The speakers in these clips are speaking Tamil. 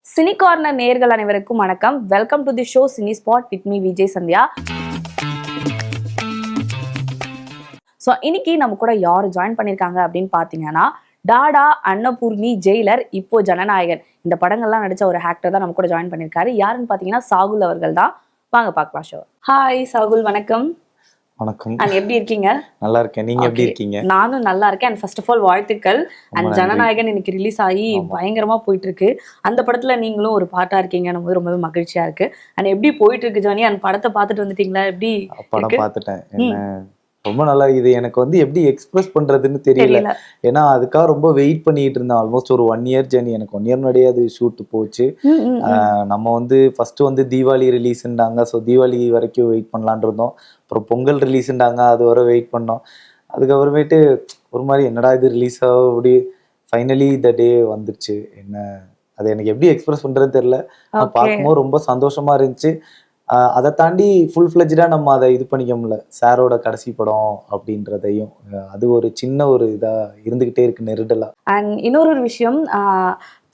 சினி கார்னர் நேயர்கள் அனைவருக்கும் வணக்கம். Welcome to the show cine spot with me Vijay Sandhya. So இன்னைக்கு நம்ம கூட யார் ஜாயின் பண்ணியிருக்காங்க அப்படின்னு பார்த்தீங்கன்னா, டாடா, அன்னபூர்ணி, ஜெயிலர், இப்போ ஜனநாயகன் இந்த படங்கள்லாம் நடிச்ச ஒரு ஆக்டர் தான் நம்ம கூட ஜாயின் பண்ணியிருக்காரு. யாருன்னு பார்த்தீங்கன்னா சாகுல் அவர்கள் தான். வாங்க பார்க்கலாம் ஷோ. ஹாய் சாகுல், வணக்கம். வணக்கம். அண்ட் எப்படி இருக்கீங்க? நல்லா இருக்கேன். நீங்க எப்படி இருக்கீங்க? நானும் நல்லா இருக்கேன். அண்ட் ஃபர்ஸ்ட் ஆஃப் ஆல் வாழ்த்துக்கள். அண்ட் ஜனநாயகன் இன்னைக்கு ரிலீஸ் ஆகி பயங்கரமா போயிட்டு இருக்கு. அந்த படத்துல நீங்களும் ஒரு பார்ட்டா இருக்கீங்கன்னு போது ரொம்பவே மகிழ்ச்சியா இருக்கு. அண்ட் எப்படி போயிட்டு இருக்கு ஜானி? அந்த படத்தை பார்த்துட்டு வந்துட்டீங்களா? எப்படி படம் பார்த்துட்டேன். என்ன ரொம்ப நல்லா. இது எனக்கு வந்து எப்படி எக்ஸ்பிரஸ் பண்றதுன்னு தெரியல. ஏன்னா அதுக்காக ரொம்ப வெயிட் பண்ணிட்டு இருந்தேன். ஆல்மோஸ்ட் ஒரு 1 இயர் ஜர்னி. எனக்கு 1 இயர் முன்னாடியே அது ஷூட் போச்சு. நம்ம வந்து ஃபர்ஸ்ட் வந்து தீபாவளி ரிலீஸ்ன்றாங்க. ஸோ தீபாவளி வரைக்கும் வெயிட் பண்ணலான் இருந்தோம். அப்புறம் பொங்கல் ரிலீஸ்ன்றாங்க, அது வரை வெயிட் பண்ணோம். அதுக்கப்புறமேட்டு ஒரு மாதிரி என்னடா இது ரிலீஸ் ஆகும், அப்படி ஃபைனலி த டே வந்துருச்சு. என்ன அது எனக்கு எப்படி எக்ஸ்பிரஸ் பண்றதுன்னு தெரியல. பார்க்கும்போது ரொம்ப சந்தோஷமா இருந்துச்சு. அதை தாண்டி ஃபுல் ஃப்ளெஜ்டா நம்ம அதை இது பண்ணிக்க முடியல. சாரோட கடைசி படம் அப்படின்றதையும் அது ஒரு சின்ன ஒரு இதா இருந்துகிட்டே இருக்கு, நெருடலா. அண்ட் இன்னொரு விஷயம்,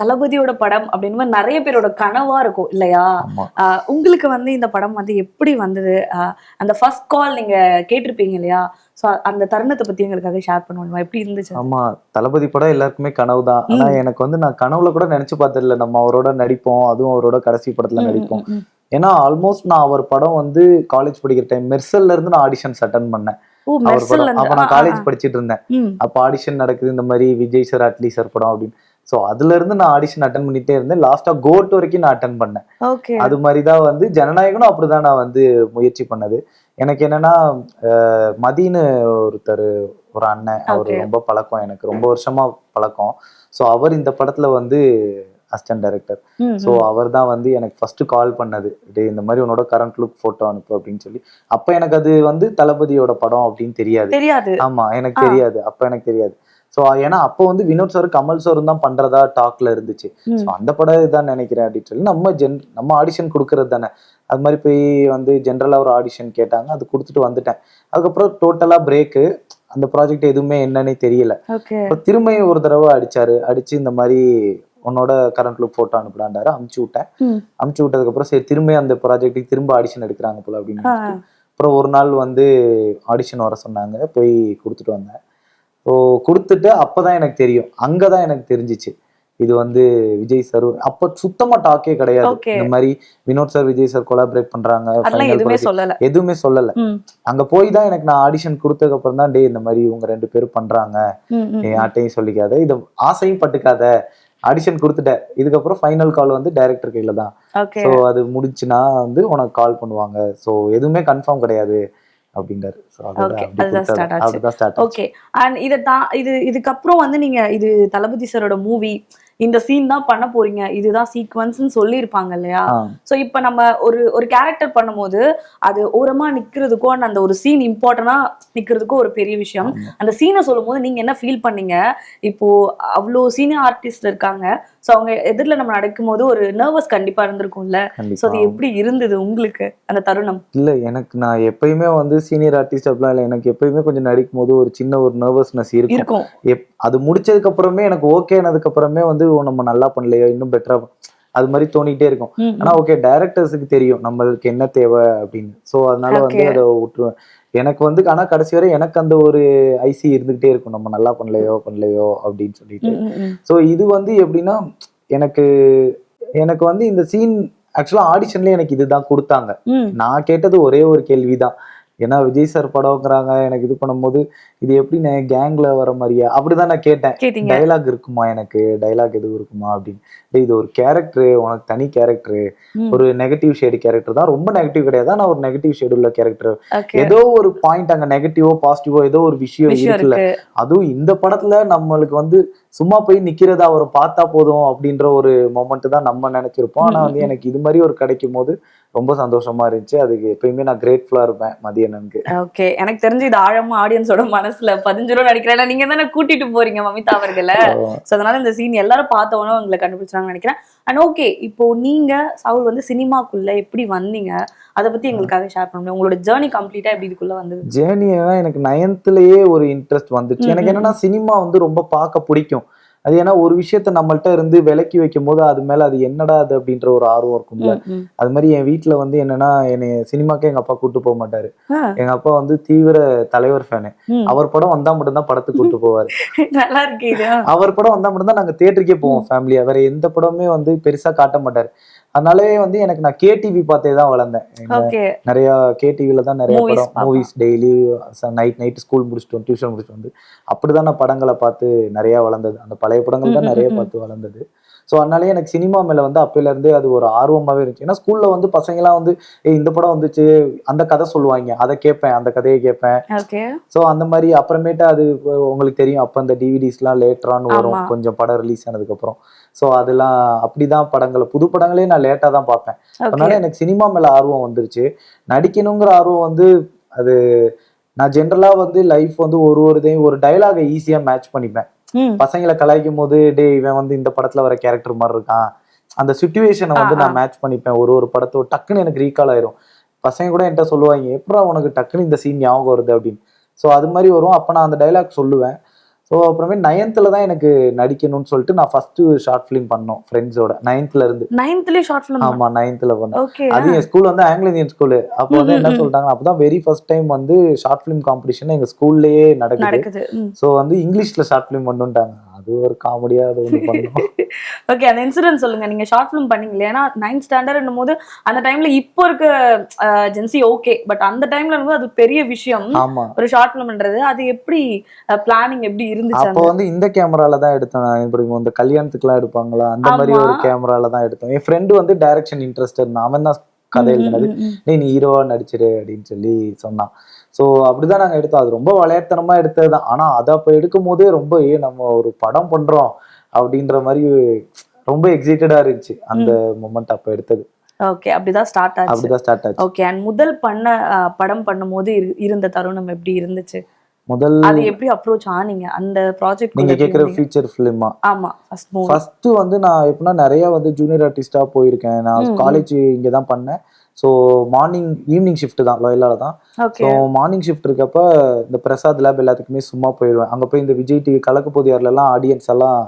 தளபதியோட படம் அப்படின்னு நிறைய பேரோட கனவா இருக்கும் இல்லையா? உங்களுக்கு வந்து இந்த படம் வந்து எப்படி வந்தது? அந்த ஃபர்ஸ்ட் கால் நீங்க கேட்டிருப்பீங்க இல்லையா? ஸோ அந்த தருணத்தை பத்தி எங்களுக்காக ஷேர் பண்ணுவோம். எப்படி இருந்துச்சு? ஆமா, தளபதி படம் எல்லாருக்குமே கனவு தான். ஆனா எனக்கு வந்து நான் கனவுல கூட நினைச்சு பார்த்ததில்ல நம்ம அவரோட நடிப்போம், அதுவும் அவரோட கடைசி படத்துல நடிப்போம். ஏன்னா ஆல்மோஸ்ட் நான் அவர் படம் வந்து காலேஜ் படிக்கிற டைம் மெர்சல்ல இருந்து நான் ஆடிஷன்ஸ் அட்டன் பண்ணேன். அப்ப நான் காலேஜ் படிச்சுட்டு இருந்தேன். அப்ப ஆடிஷன் நடக்குது, இந்த மாதிரி விஜய் சார், அட்லி சார் படம் அப்படின்னு. ஸோ அதுல இருந்து நான் ஆடிஷன் அட்டன் பண்ணிட்டே இருந்தேன். லாஸ்டா கோட் வரைக்கும் நான் அட்டன் பண்ணேன். அது மாதிரிதான் வந்து ஜனநாயகனும் அப்படிதான் நான் வந்து முயற்சி பண்ணது. எனக்கு என்னன்னா, மதின்னு ஒருத்தர், ஒரு அண்ணன், அவர் ரொம்ப பழக்கம், எனக்கு ரொம்ப வருஷமா பழக்கம். ஸோ அவர் இந்த படத்துல வந்து அசிஸ்டன்ட் டைரக்டர். ஸோ அவர் தான் வந்து எனக்கு ஃபர்ஸ்ட் கால் பண்ணது. இந்த மாதிரி உன்னோட கரண்ட் லுக் போட்டோ அனுப்பு அப்படின்னு சொல்லி. அப்ப எனக்கு அது வந்து தளபதியோட படம் அப்படின்னு தெரியாது. ஆமா, எனக்கு தெரியாது. அப்ப எனக்கு தெரியாது. ஸோ ஏன்னா அப்போ வந்து வினோத் சார், கமல் சாரும் தான் பண்றதா டாக்ல இருந்துச்சு. ஸோ அந்த படம் இதான் நினைக்கிறேன் அப்படின்னு சொல்லி நம்ம ஆடிஷன் கொடுக்கறது தானே. அது மாதிரி போய் வந்து ஜென்ரலா ஒரு ஆடிஷன் கேட்டாங்க, அது கொடுத்துட்டு வந்துட்டேன். அதுக்கப்புறம் டோட்டலா பிரேக்கு. அந்த ப்ராஜெக்ட் எதுவுமே என்னன்னே தெரியல. திரும்பியும் ஒரு தடவை அடிச்சு இந்த மாதிரி உன்னோட கரண்ட் லுக் போட்டோ அனுப்பலான்டாரு. அமுச்சு விட்டேன். அமுச்சு விட்டதுக்கு அப்புறம் சரி திரும்ப அந்த ப்ராஜெக்ட்டுக்கு திரும்ப ஆடிஷன் எடுக்கிறாங்க போல அப்படின்னு. அப்புறம் ஒரு நாள் வந்து ஆடிஷன் வர சொன்னாங்க, போய் கொடுத்துட்டு வந்தேன். ஸோ கொடுத்துட்டு அப்பதான் எனக்கு தெரியும், அங்கதான் எனக்கு தெரிஞ்சிச்சு இது வந்து விஜய் சார். அப்ப சுத்தமா டாக்கே கிடையாது. இந்த மாதிரி Vinod sir, Vijay sir collaborate பண்றாங்க, எதுவுமே சொல்லல. அங்க போய் தான் எனக்கு, நான் ஆடிஷன் கொடுத்ததுக்கு அப்புறம் தான், டே இந்த மாதிரி இவங்க 2 பேரும் பண்றாங்க, யார்ட்டையும் சொல்லிக்காத, இது ஆசையும் பட்டுக்காத, ஆடிஷன் கொடுத்துட்டேன். இதுக்கப்புறம் ஃபைனல் கால் வந்து டைரக்டர் கையில தான். ஸோ அது முடிச்சுன்னா வந்து உனக்கு கால் பண்ணுவாங்க. ஸோ எதுவுமே கன்ஃபார்ம் கிடையாது அப்படின்றாரு. இதுக்கப்புறம் வந்து நீங்க இது தளபதி சாரோட மூவி, இந்த சீன் தான் பண்ண போறீங்க, இதுதான் சீக்வன்ஸ்னு சொல்லியிருப்பாங்க இல்லையா? சோ இப்ப நம்ம ஒரு கேரக்டர் பண்ணும்போது அது ஓரமா நிக்கிறதுக்கும் அந்த ஒரு சீன் இம்பார்ட்டன்டா நிக்கிறதுக்கும் ஒரு பெரிய விஷயம். அந்த சீனை சொல்லும் போது நீங்க என்ன ஃபீல் பண்ணீங்க? இப்போ அவ்வளோ சீனியர் ஆர்டிஸ்ட் இருக்காங்க, சோ அவங்க எதிரில நம்ம நடக்கும் போது ஒரு நர்வஸ் கண்டிப்பா இருந்திருக்கும்ல. சோ அது எப்படி இருந்தது உங்களுக்கு அந்த தருணம்? இல்ல, எனக்கு நான் எப்பயுமே வந்து சீனியர் ஆர்டிஸ்ட் அப்படிலாம் இல்லை. எனக்கு எப்பயுமே கொஞ்சம் நடிக்கும் போது ஒரு சின்ன ஒரு நர்வஸ்னஸ் இருக்கும். அது முடிச்சதுக்கு அப்புறமே எனக்கு ஓகே ஆனதுக்கு அப்புறமே வந்து நம்ம நல்லா பண்ணலையோ, இன்னும் பெட்டரா, அது மாதிரி தோணிட்டே இருக்கும். ஆனா ஓகே, டைரக்டர்ஸுக்கு தெரியும் நம்மளுக்கு என்ன தேவை அப்படின்னு. சோ அதனால வந்து அதை விட்டுருவேன். எனக்கு வந்து ஆனா கடைசி வரை எனக்கு அந்த ஒரு ஐசி இருந்துகிட்டே இருக்கும், நம்ம நல்லா பண்ணலையோ அப்படின்னு சொல்லிட்டு. சோ இது வந்து எப்படின்னா, எனக்கு வந்து இந்த சீன் ஆக்சுவலா ஆடிஷன்ல எனக்கு இதுதான் கொடுத்தாங்க. நான் கேட்டது ஒரே ஒரு கேள்விதான். ஏன்னா விஜய் சார் படம்ங்கிறாங்க, எனக்கு இது பண்ணும்போது இது எப்படி கேங்ல வர மாதிரியா அப்படிதான் நான் கேட்டேன். டைலாக் இருக்குமா, எனக்கு டைலாக் எதுவும் இருக்குமா அப்படின்னு. இது ஒரு கேரக்டர், உனக்கு தனி கேரக்டர், ஒரு நெகட்டிவ் ஷேடு கேரக்டர் தான், ரொம்ப நெகட்டிவ் கிடையாது, ஆனா ஒரு நெகட்டிவ் ஷேடு உள்ள கேரக்டர். ஏதோ ஒரு பாயிண்ட் அங்க நெகட்டிவோ பாசிட்டிவோ ஏதோ ஒரு விஷயம் இருக்குல்ல. அதுவும் இந்த படத்துல நம்மளுக்கு வந்து சும்மா போய் நிக்கிறதா அவரை பார்த்தா போதும் அப்படின்ற ஒரு மொமெண்ட் தான் நம்ம நினைச்சிருப்போம். ஆனா வந்து எனக்கு இது மாதிரி ஒரு கிடைக்கும் போது ரொம்ப சந்தோஷமா இருந்துச்சு. அதுக்கு எப்பயுமே நான் கிரேட்ஃபுல்லா இருப்பேன் மதியனனுக்கு. ஓகே, எனக்கு தெரிஞ்சு இது ஆழமா ஆடியன்ஸோட மனசுல பதிஞ்சிரும் நினைக்கிறேன். நீங்க தானே கூட்டிட்டு போறீங்க மமிதா அவர்களை. சோ அதனால இந்த சீன் எல்லாரும் பார்த்தவனும் உங்களை கண்டுபிடிச்சாங்கன்னு நினைக்கிறேன். அண்ட் ஓகே, இப்போ நீங்க சாகுல் வந்து சினிமாக்குள்ள எப்படி வந்தீங்க, அதை பத்தி எங்களுக்காக ஷேர் பண்ணுங்க. உங்களோட ஜேர்னி கம்ப்ளீட்டா எப்படி இதுக்குள்ள வந்தது? ஜேர்னி எனக்கு 9th ஒரு இன்ட்ரெஸ்ட் வந்துச்சு. எனக்கு என்னன்னா சினிமா வந்து ரொம்ப பார்க்க பிடிக்கும். அது ஏன்னா ஒரு விஷயத்த நம்மள்ட்ட இருந்து விலக்கி வைக்கும் போது அது மேல அது என்னடா அது அப்படின்ற ஒரு ஆர்வம் இருக்கும்ல. அது மாதிரி என் வீட்டுல வந்து என்னன்னா, என்னை சினிமாக்கே எங்க அப்பா கூட்டு போக மாட்டாரு. எங்க அப்பா வந்து தீவிர தலைவர் ஃபேனு. அவர் படம் வந்தா மட்டும்தான் படத்துக்கு கூட்டு போவாரு. நல்லா இருக்கு இது. அவர் படம் வந்தா மட்டும்தான் நாங்க தியேட்டருக்கே போவோம் ஃபேமிலியா. வேற எந்த படமே வந்து பெருசா காட்ட மாட்டாரு. அதனாலயே வந்து எனக்கு நான் கேடிவி பார்த்தே தான் வளர்ந்தேன். ஓகே. நிறைய கேடிவில தான் நிறைய மூவிஸ் படம் மூவிஸ் டெய்லி நைட் ஸ்கூல் முடிச்சுட்டு வந்து டியூஷன் முடிச்சுட்டு வந்து அப்படிதான் நான் படங்களை பார்த்து நிறைய வளர்ந்தது. அந்த பழைய படங்கள் தான் நிறைய பார்த்து வளர்ந்தது. ஸோ அதனாலே எனக்கு சினிமா மேல வந்து அப்பையில இருந்தே அது ஒரு ஆர்வமாவே இருந்துச்சு. ஏன்னா ஸ்கூல்ல வந்து பசங்கலாம் வந்து இந்த படம் வந்துச்சு, அந்த கதை சொல்லுவாங்க, அதை கேட்பேன், அந்த கதையை கேட்பேன். ஸோ அந்த மாதிரி அப்புறமேட்டு அது உங்களுக்கு தெரியும், அப்ப அந்த டிவிடிஸ்லாம் லேட்டரான்னு வரும் கொஞ்சம் படம் ரிலீஸ் ஆனதுக்கு அப்புறம். ஸோ அதெல்லாம் அப்படிதான் படங்களை புது படங்களே நான் லேட்டா தான் பார்ப்பேன். அதனால எனக்கு சினிமா மேல ஆர்வம் வந்துருச்சு. நடிக்கணுங்கிற ஆர்வம் வந்து அது நான் ஜென்ரலா வந்து லைஃப் வந்து இதையும் ஒரு டைலாகை ஈஸியா மேட்ச் பண்ணிப்பேன். பசங்களை கலாய்க்கும் போது டே இவன் வந்து இந்த படத்துல வர கேரக்டர் மாதிரி இருக்கான், அந்த சிச்சுவேஷனை வந்து நான் மேட்ச் பண்ணிப்பேன். ஒரு படத்தோட டக்குன்னு எனக்கு ரீகால் ஆயிரும். பசங்க கூட என்கிட்ட சொல்லுவாங்க, எப்படா உனக்கு டக்குன்னு இந்த சீன் ஞாபகம் வருது அப்படின்னு. ஸோ அது மாதிரி வரும். அப்ப நான் அந்த டைலாக் சொல்லுவேன். ஸோ அப்புறமே 9th தான் எனக்கு நடிக்கணும்னு சொல்லிட்டு நான் ஃபர்ஸ்ட் ஷார்ட் ஃபிலிம் பண்ணோம் ஃப்ரெண்ட்ஸோட. 9th இருந்து. 9th short film? ஆமா 9th பண்ணோம். அது என் ஸ்கூல் வந்து ஆங்கிலோ இந்தியன் ஸ்கூலு. அப்போ வந்து என்ன சொல்லிட்டாங்க, அப்பதான் வெரி ஃபர்ஸ்ட் டைம் வந்து ஷார்ட் ஃபிலிம் காம்படிஷன் எங்க ஸ்கூல்லயே நடக்குது. ஸோ வந்து இங்கிலீஷ்ல ஷார்ட் ஃபிலிம் பண்ணுட்டாங்க. அது ஒரு காமெடியா அது ஒன்று பண்ணோம். ஓகே, அந்த இன்சிடென்ட் சொல்லுங்க. நீங்க ஷார்ட் ஃபிலிம் பண்ணீங்க ஏன்னா 9th ஸ்டாண்டர்ட்னும் போது அந்த டைம்ல இப்போ இருக்க ஜென்சி ஓகே, பட் அந்த டைம்ல அது பெரிய விஷயம். ஒரு ஷார்ட் ஃபிலிம் பண்றது அது எப்படி பிளானிங் எப்படி இருந்துச்சு? அப்போ வந்து இந்த கேமரால தான் எடுத்தோம். இப்படி இந்த கல்யாணத்துக்குலாம் எடுப்பாங்களா அந்த மாதிரி ஒரு கேமரால தான் எடுத்தோம். என் ஃப்ரெண்டு வந்து டைரக்ஷன் இன்ட்ரெஸ்ட் இருந்தான். அவன் தான் கதை எழுதினது. நீ ஹீரோவா நடிச்சிரு அப்படின்னு சொல்லி சொன்னான். ஸோ அப்படிதான் நாங்கள் எடுத்தோம். அது ரொம்ப விளையாட்டுத்தனமா எடுத்ததுதான். ஆனா அதை அப்போ எடுக்கும் போதே ரொம்ப நம்ம ஒரு படம் பண்றோம் அப்படின்ற மாதிரி ரொம்ப எக்ஸைட்டடா இருந்துச்சு அந்த மொமெண்ட் அப்போ எடுத்தது. ஓகே, அப்படிதான் ஸ்டார்ட் ஆச்சு. ஓகே, அண்ட் முதல் படம் பண்ணும்போது இருந்த தருணம் எப்படி இருந்துச்சு? அது எப்படி அப்ரோச் ஆனீங்க அந்த ப்ராஜெக்ட்? நீங்க கேக்குற ஃபீச்சர் ஃபிலிமா? ஆமா, ஃபர்ஸ்ட் வந்து நான் எப்படின்னா நிறைய வந்து ஜூனியர் ஆர்டிஸ்டா போயிருக்கேன். நான் காலேஜ் இங்க தான் பண்ணேன். ஸோ ஈவினிங் ஷிஃப்ட் தான், லோயலால தான். ஸோ மார்னிங் ஷிஃப்ட் இருக்கப்ப இந்த பிரசாத் லேப் எல்லாத்துக்குமே சும்மா போயிடுவேன். அங்கே போய் இந்த விஜய் டிவி கலக்கு போதியார்லாம் ஆடியன்ஸ் எல்லாம்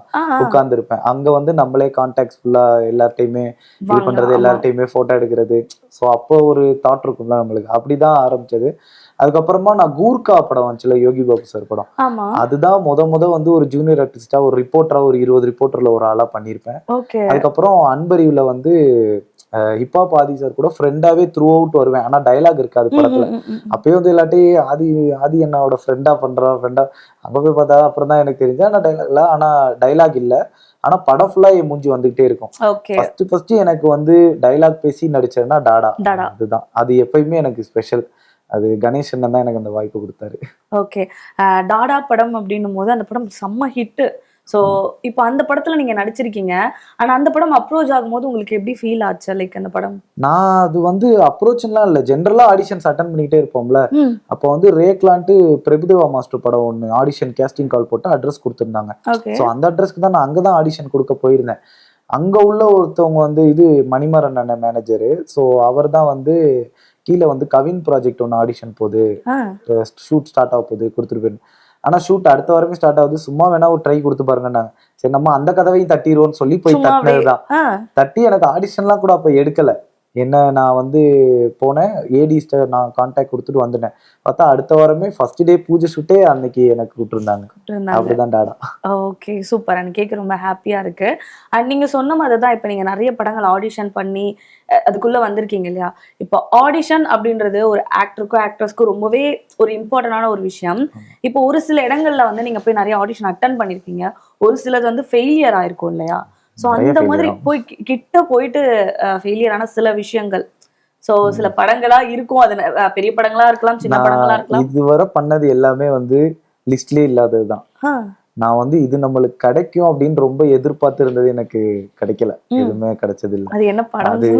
உட்கார்ந்துருப்பேன். அங்கே வந்து நம்மளே கான்டாக்ட்ஸ் ஃபுல்லா எல்லார்ட்டையுமே இது பண்றது, எல்லார்ட்டையுமே போட்டோ எடுக்கிறது. ஸோ அப்போ ஒரு தாட் இருக்கும்ல நம்மளுக்கு. அப்படிதான் ஆரம்பிச்சது. அதுக்கப்புறமா நான் கூர்கா படம் வந்துச்சுல, யோகி பாபு சார் படம், அதுதான் முத வந்து ஒரு ஜூனியர் ஆர்டிஸ்டா ஒரு ரிப்போர்ட்டரா ஒரு 20 ரிப்போர்ட்டர்ல ஒரு ஆளா பண்ணியிருப்பேன். அதுக்கப்புறம் அன்பறிவுல வந்து ஹிப்ஹாப் ஆதி சார் கூட ஃப்ரெண்டாவே த்ரூ அவுட் வருவேன். ஆனா டைலாக் இருக்காது படத்துல. அப்பயே வந்து எல்லாட்டையும் ஆதி என்னோட ஃப்ரெண்டா அங்க போய் பார்த்தா அப்புறம் தான் எனக்கு தெரிஞ்சு. ஆனா டைலாக் இல்ல. ஆனா படம் ஃபுல்லா என் மூஞ்சி வந்துகிட்டே இருக்கும். ஃபர்ஸ்ட் எனக்கு வந்து டைலாக் பேசி நடிச்சேன்னா டாடா. அதுதான், அது எப்பயுமே எனக்கு ஸ்பெஷல். அது கணேசன் தான் எனக்கு அந்த வாய்ப்பு கொடுத்தாரு. ஓகே, டாடா படம் அப்படின்னும் போது அந்த படம் செம்ம ஹிட். ஸோ இப்போ அந்த படத்துல நீங்க நடிச்சிருக்கீங்க. ஆனா அந்த படம் அப்ரோச் ஆகும்போது உங்களுக்கு எப்படி ஃபீல் ஆச்சு? லைக் அந்த படம் நான் அது வந்து அப்ரோச்லாம் இல்லை, ஜென்ரலா ஆடிஷன்ஸ் அட்டன் பண்ணிட்டே இருப்போம்ல. அப்போ வந்து ரேக்லான்ட்டு பிரபுதேவா மாஸ்டர் படம் ஒன்று ஆடிஷன் கேஸ்டிங் கால் போட்டு அட்ரஸ் கொடுத்துருந்தாங்க. ஸோ அந்த அட்ரஸ்க்கு தான் நான் அங்கதான் ஆடிஷன் கொடுக்க போயிருந்தேன். அங்க உள்ள ஒருத்தவங்க வந்து இது மணிமாறன் அண்ணன் மேனேஜரு. ஸோ அவர் தான் வந்து கீழே வந்து கவின் ப்ராஜெக்ட் ஒன்று ஆடிஷன் போகுது, ஷூட் ஸ்டார்ட் ஆக போகுது கொடுத்துட்டு போயிருந்தேன். ஆனா ஷூட் அடுத்த வாரமே ஸ்டார்ட் ஆகுது, சும்மா வேணா ஒரு ட்ரை கொடுத்து பாருங்கன்னாங்க. சரி நம்ம அந்த கதவையும் தட்டிடுவோம்னு சொல்லி போய் தட்டினதுதான். தட்டி எனக்கு ஆடிஷன்லாம் கூட அப்ப எடுக்கல. என்ன நான் வந்து போனேன், ஏடிஸ்ட நான் கான்டாக்ட் கொடுத்துட்டு வந்துட்டேன். பார்த்தா அடுத்த வாரமே ஃபர்ஸ்ட் டே பூஜை ஷூட்டே அன்னைக்கு எனக்கு கூப்பிட்டுருந்தாங்க. அப்படிதான் டாடா. Okay, super. எனக்கு கேட்க ரொம்ப ஹாப்பியா இருக்கு. அண்ட் நீங்க சொன்ன மாதிரி தான் இப்போ நீங்க நிறைய படங்கள் ஆடிஷன் பண்ணி அதுக்குள்ள வந்திருக்கீங்க இல்லையா? இப்போ ஆடிஷன் அப்படின்றது ஒரு ஆக்டருக்கும் ஆக்ட்ரஸ்க்கும் ரொம்பவே ஒரு இம்பார்ட்டன்டான ஒரு விஷயம். இப்போ ஒரு சில இடங்கள்ல வந்து நீங்க போய் நிறைய ஆடிஷன் அட்டன் பண்ணிருக்கீங்க, ஒரு சிலது வந்து ஃபெயிலியர் ஆயிருக்கும் இல்லையா? ஸோ அந்த மாதிரி கிட்ட போயிட்டு ஃபெயிலியரான சில விஷயங்கள், ஸோ சில படங்களா இருக்கும், அது பெரிய படங்களா இருக்கலாம், சின்ன படங்களா இருக்கலாம். இதுவரை பண்ணது எல்லாமே வந்து லிஸ்ட்லயே இல்லாததுதான். நான் வந்து இது நம்மளுக்கு கிடைக்கும் அப்படின்னு ரொம்ப எதிர்பார்த்து இருந்தது, எனக்கு கிடைக்கல, எதுவுமே கிடைச்சது இல்லை. அது என்ன படம்? அது